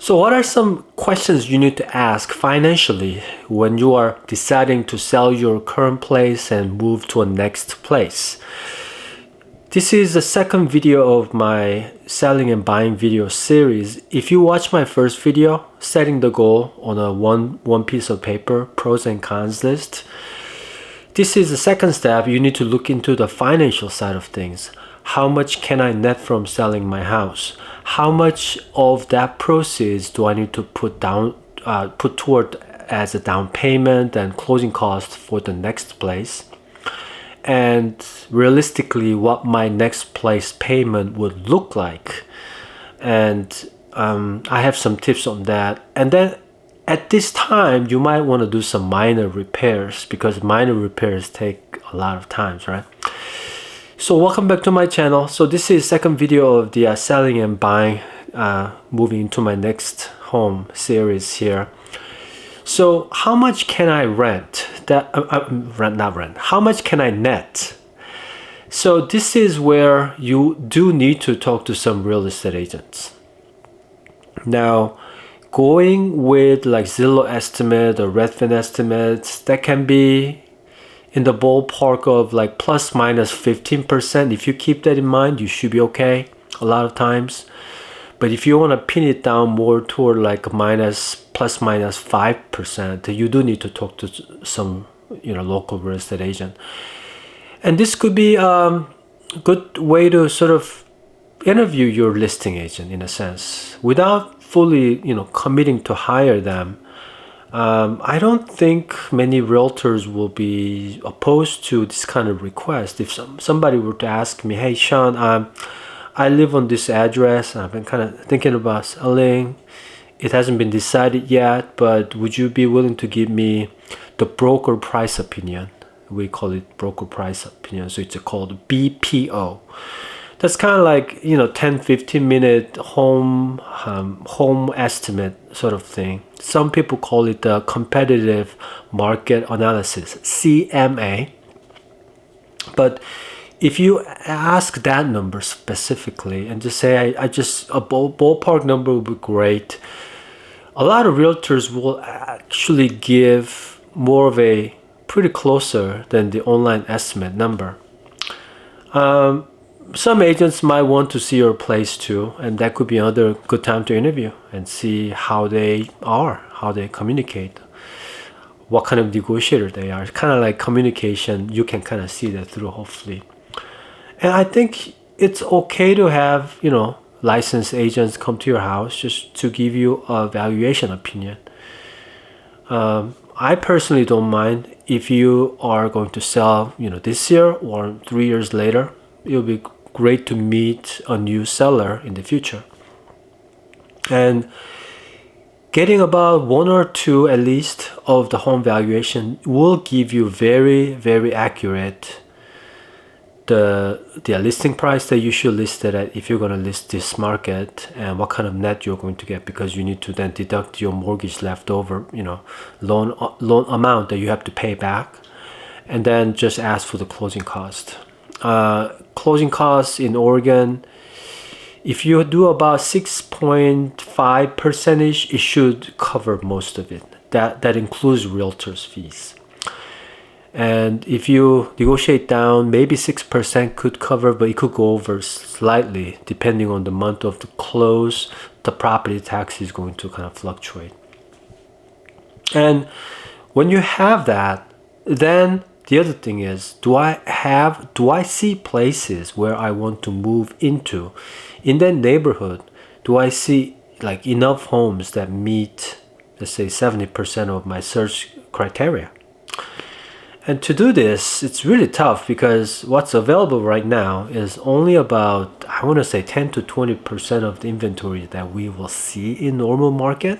So what are some questions you need to ask financially when you are deciding to sell your current place and move to a next place? This is the second video of my selling and buying video series. If you watch my first video, setting the goal on a one piece of paper, pros and cons list, this is the second step. You need to look into the financial side of things. How much can I net from selling my house? How much of that proceeds do I need to put toward as a down payment and closing cost for the next place? And realistically, what my next place payment would look like. And I have some tips on that. And then at this time, you might want to do some minor repairs because minor repairs take a lot of time, right? So welcome back to my channel. So this is second video of the selling and buying, moving into my next home series here. So how much can I rent? How much can I net? So this is where you do need to talk to some real estate agents. Now, going with like Zillow estimate or Redfin estimates, that can be in the ballpark of like plus minus 15%. If you keep that in mind, you should be okay a lot of times. But if you want to pin it down more toward like plus minus 5%, you do need to talk to some local real estate agent. And this could be a good way to sort of interview your listing agent in a sense without fully committing to hire them. I don't think many realtors will be opposed to this kind of request. If somebody were to ask me, hey Shawn, I live on this address, I've been kind of thinking about selling, it hasn't been decided yet, but would you be willing to give me the broker price opinion? We call it broker price opinion, so it's called BPO. That's kind of like 10-15 minute home estimate sort of thing. Some people call it the competitive market analysis, CMA. But if you ask that number specifically and just say a ballpark number would be great, a lot of realtors will actually give more of a pretty closer than the online estimate number. Some agents might want to see your place too, and that could be another good time to interview and see how they are, how they communicate, what kind of negotiator they are. It's kind of like communication. You can kind of see that through, hopefully. And I think it's okay to have, licensed agents come to your house just to give you a valuation opinion. I personally don't mind if you are going to sell, this year or 3 years later. It'll be great to meet a new seller in the future. And getting about 1 or 2 at least of the home valuation will give you very, very accurate the listing price that you should list it at if you're going to list this market, and what kind of net you're going to get, because you need to then deduct your mortgage leftover, loan amount that you have to pay back, and then just ask for the closing cost. Closing costs in Oregon, if you do about 6.5%, it should cover most of it. That includes realtors fees. And if you negotiate down, maybe 6% could cover, but it could go over slightly depending on the month of the close. The property tax is going to kind of fluctuate. And when you have that, then the other thing is, do I see places where I want to move into? In that neighborhood, do I see like enough homes that meet, let's say, 70% of my search criteria? And to do this, it's really tough because what's available right now is only about, I want to say 10 to 20% of the inventory that we will see in normal market.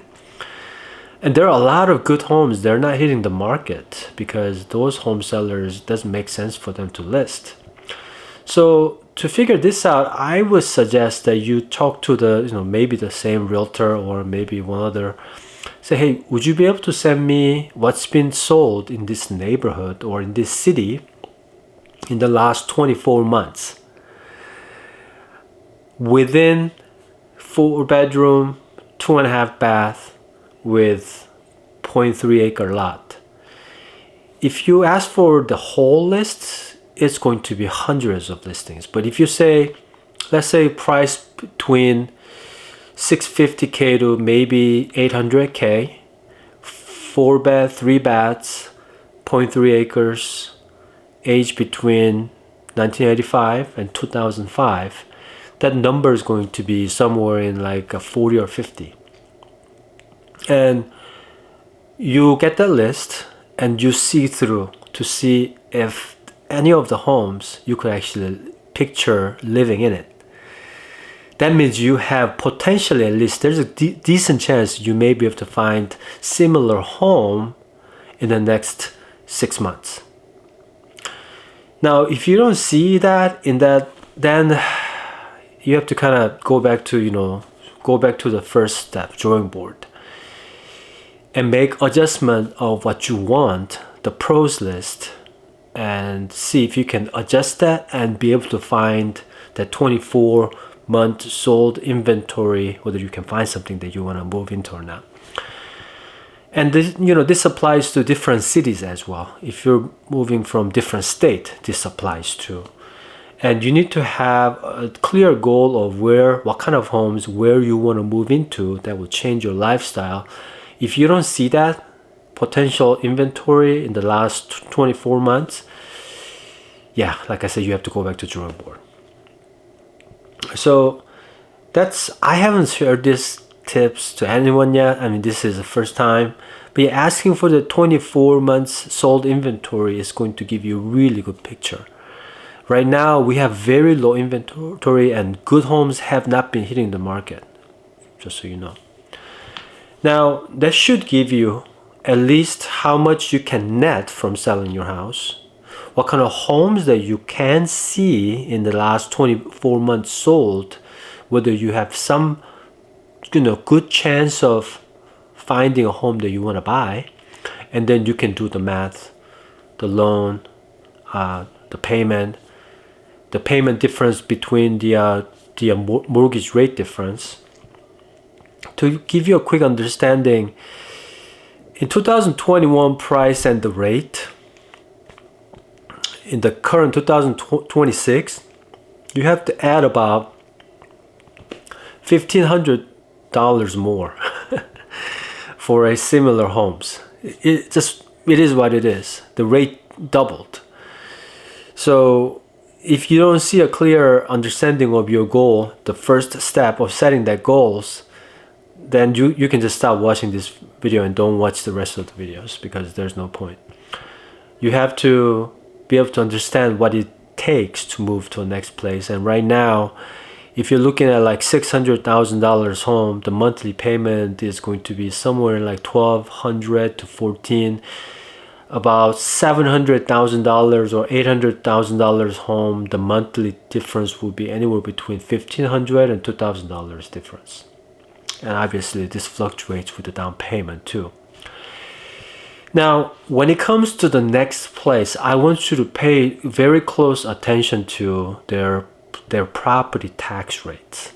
And there are a lot of good homes. They're not hitting the market because those home sellers, doesn't make sense for them to list. So to figure this out, I would suggest that you talk to the, maybe the same realtor or maybe one other. Say, hey, would you be able to send me what's been sold in this neighborhood or in this city in the last 24 months? Within 4 bedroom, 2.5 bath with 0.3 acre lot. If you ask for the whole list, it's going to be hundreds of listings. But if you say, let's say price between 650K to maybe 800K, 4 bed, 3 baths, 0.3 acres, age between 1985 and 2005, that number is going to be somewhere in like a 40 or 50. And you get that list and you see through to see if any of the homes you could actually picture living in it. That means you have potentially, at least there's a decent chance you may be able to find similar home in the next 6 months. Now, if you don't see that in that, then you have to kind of go back to the first step, drawing board, and make adjustment of what you want, the pros list, and see if you can adjust that and be able to find that 24-month sold inventory, whether you can find something that you want to move into or not. And this applies to different cities as well. If you're moving from different state, this applies too. And you need to have a clear goal of what kind of homes, where you want to move into that will change your lifestyle. If you don't see that potential inventory in the last 24 months, yeah, like I said, you have to go back to drawing board. So I haven't shared these tips to anyone yet. I mean, this is the first time. But asking for the 24 months sold inventory is going to give you a really good picture. Right now, we have very low inventory and good homes have not been hitting the market, just so you know. Now, that should give you at least how much you can net from selling your house, what kind of homes that you can see in the last 24 months sold, whether you have some good chance of finding a home that you want to buy, and then you can do the math, the loan, the payment difference between the mortgage rate difference. To give you a quick understanding, in 2021 price and the rate, in the current 2026, you have to add about $1,500 more for a similar homes. It is what it is. The rate doubled. So if you don't see a clear understanding of your goal, the first step of setting that goals, then you can just stop watching this video and don't watch the rest of the videos, because there's no point. You have to be able to understand what it takes to move to the next place. And right now, if you're looking at like $600,000 home, the monthly payment is going to be somewhere like $1,200 to $1,400. About $700,000 or $800,000 home, the monthly difference will be anywhere between $1,500 and $2,000 difference. And obviously this fluctuates with the down payment too. Now, when it comes to the next place, I want you to pay very close attention to their property tax rates.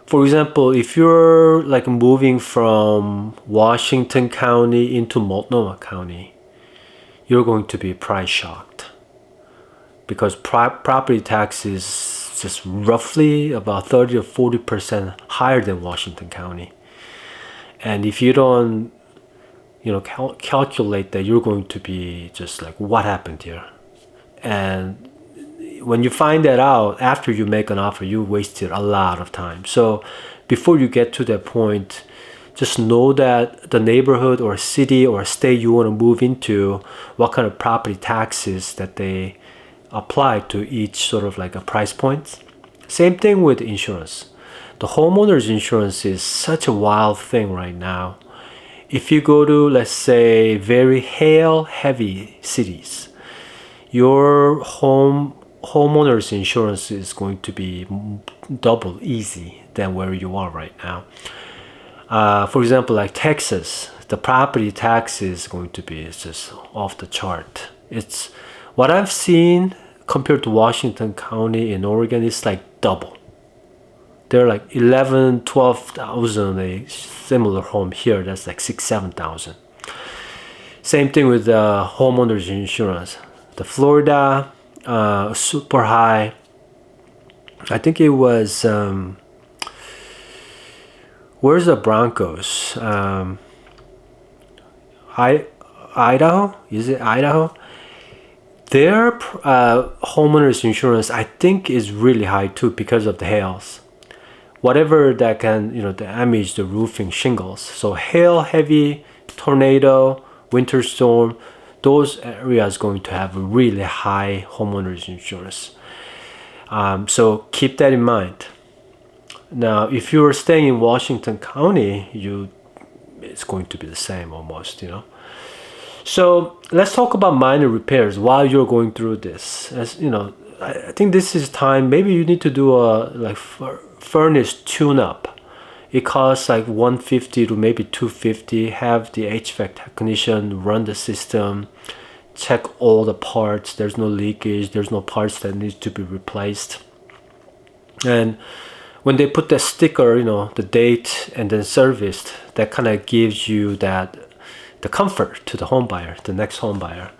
For example, if you're like moving from Washington County into Multnomah County, you're going to be price shocked, because property tax is just roughly about 30 or 40% higher than Washington County. And if you don't calculate that, you're going to be just like, what happened here? And when you find that out after you make an offer, you wasted a lot of time. So before you get to that point, just know that the neighborhood or city or state you want to move into, what kind of property taxes that they apply to each sort of like a price point. Same thing with insurance. The homeowner's insurance is such a wild thing right now. If you go to, let's say, very hail heavy cities, your homeowner's insurance is going to be double easy than where you are right now. For example, like Texas, the property tax is going to be just off the chart. It's what I've seen compared to Washington County in Oregon, it's like double. they're like 11, 12,000. A similar home here, that's like 6, 7,000. Same thing with the homeowners insurance. The Florida, super high. I think it was, where's the Broncos? Idaho? Is it Idaho? Their homeowners insurance, I think, is really high too because of the hails. Whatever that can, damage the roofing shingles. So hail, heavy, tornado, winter storm, those areas going to have a really high homeowners insurance. So keep that in mind. Now, if you're staying in Washington County, it's going to be the same almost, So let's talk about minor repairs while you're going through this. As I think this is time. Maybe you need to do a furnace tune-up. It costs like $150 to maybe $250. Have the HVAC technician run the system, check all the parts. There's no leakage. There's no parts that needs to be replaced. And when they put the sticker, the date and then serviced, that kind of gives you the comfort to the home buyer, the next home buyer.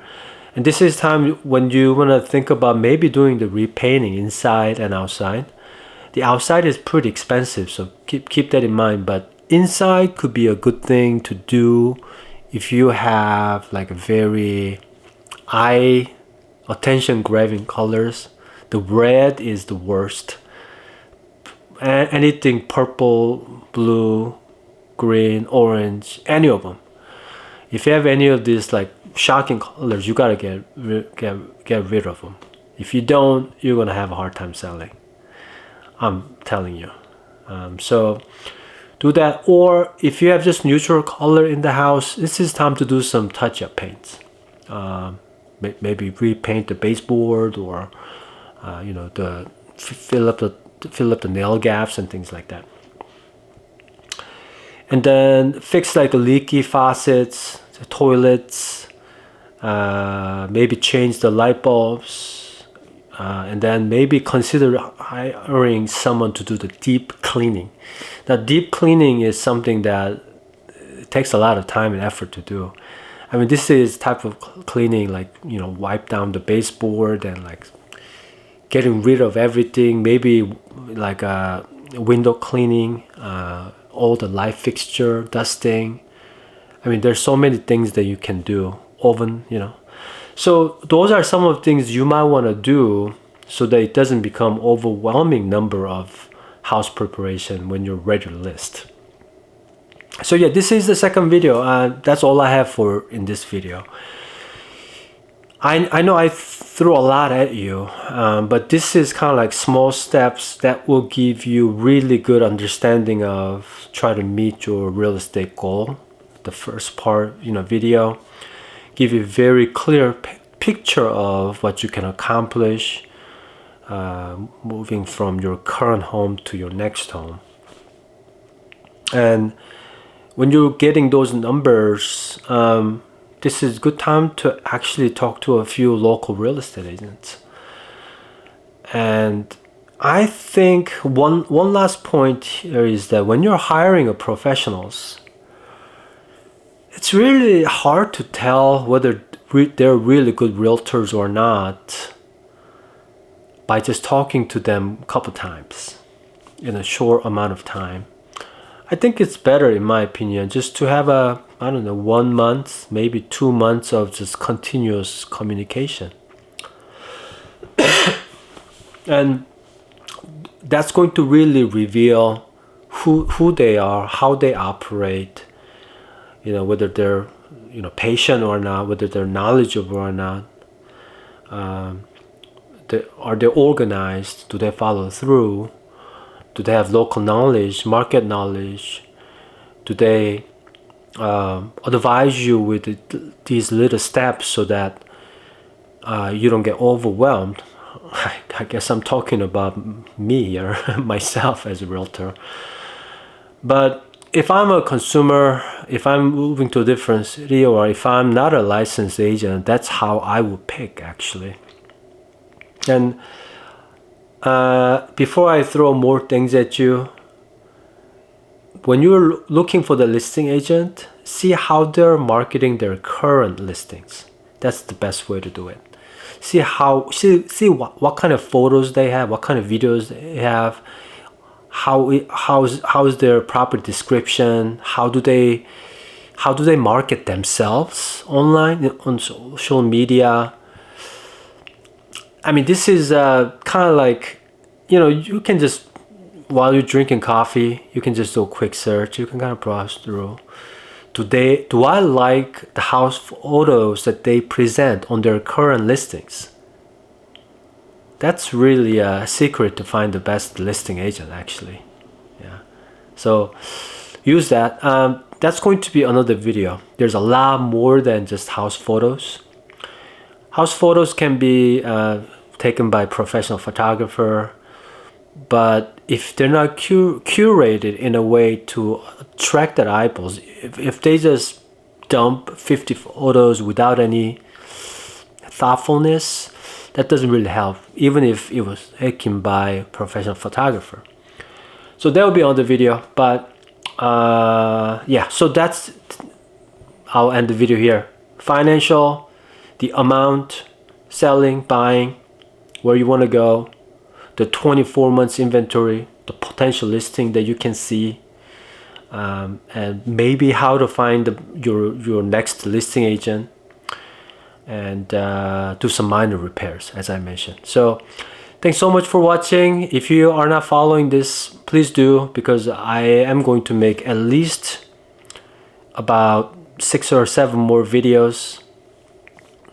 And this is time when you want to think about maybe doing the repainting inside and outside. The outside is pretty expensive, so keep that in mind. But inside could be a good thing to do if you have like a very eye attention grabbing colors. The red is the worst. Anything purple, blue, green, orange, any of them. If you have any of these like shocking colors, you gotta get rid of them. If you don't, you're gonna have a hard time selling. I'm telling you. So do that. Or if you have just neutral color in the house, this is time to do some touch-up paints. Maybe repaint the baseboard, or fill up the nail gaps and things like that. And then fix like the leaky faucets, the toilets, maybe change the light bulbs, and then maybe consider hiring someone to do the deep cleaning. Now, deep cleaning is something that it takes a lot of time and effort to do. I mean, this is type of cleaning like, wipe down the baseboard and like getting rid of everything, maybe like window cleaning, all the light fixture, dusting. I mean, there's so many things that you can do. Oven, So those are some of the things you might want to do so that it doesn't become overwhelming number of house preparation when you're ready to list. So yeah, this is the second video. That's all I have for in this video. I know I threw a lot at you, but this is kind of like small steps that will give you really good understanding of try to meet your real estate goal. The first part, video, give you a very clear picture of what you can accomplish moving from your current home to your next home. And when you're getting those numbers, this is a good time to actually talk to a few local real estate agents. And I think one last point here is that when you're hiring a professionals, it's really hard to tell whether they're really good realtors or not by just talking to them a couple times in a short amount of time. I think it's better, in my opinion, just to have 1 month, maybe 2 months of just continuous communication. And that's going to really reveal who they are, how they operate, whether they're, patient or not, whether they're knowledgeable or not. Are they organized? Do they follow through? Do they have local knowledge, market knowledge? Do they advise you with these little steps so that you don't get overwhelmed? I guess I'm talking about me or myself as a realtor. But if I'm a consumer, if I'm moving to a different city, or if I'm not a licensed agent, that's how I would pick, actually. And before I throw more things at you, when you're looking for the listing agent, see how they're marketing their current listings. That's the best way to do it. See what kind of photos they have, what kind of videos they have, how's their property description, how do they market themselves online on social media. I mean, this is kind of like, you can just, while you're drinking coffee, you can just do a quick search. You can kind of browse through. Do I like the house photos that they present on their current listings? That's really a secret to find the best listing agent, actually. Yeah. So use that. That's going to be another video. There's a lot more than just house photos. House photos can be taken by professional photographer, but if they're not curated in a way to attract their eyeballs, if they just dump 50 photos without any thoughtfulness, that doesn't really help, even if it was taken by a professional photographer. So that will be on the video, but yeah, so I'll end the video here. Financial, the amount, selling, buying, where you want to go, the 24 months inventory, the potential listing that you can see, and maybe how to find your next listing agent, and do some minor repairs, as I mentioned. So thanks so much for watching. If you are not following this, please do, because I am going to make at least about 6 or 7 more videos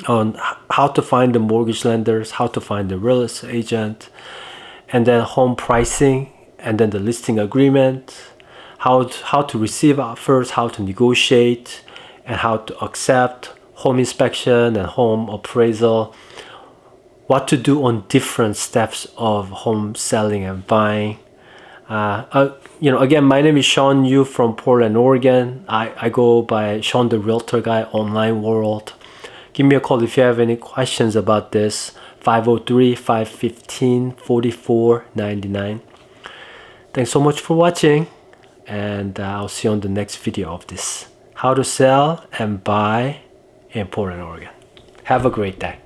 on how to find the mortgage lenders, how to find the real estate agent, and then home pricing, and then the listing agreement, how to receive offers, how to negotiate, and how to accept home inspection and home appraisal, what to do on different steps of home selling and buying. Again, my name is Shawn Yu from Portland, Oregon. I go by Shawn the Realtor Guy online world. Give me a call if you have any questions about this. 503-515-4499. Thanks so much for watching, and I'll see you on the next video of this. How to sell and buy in Portland, Oregon. Have a great day.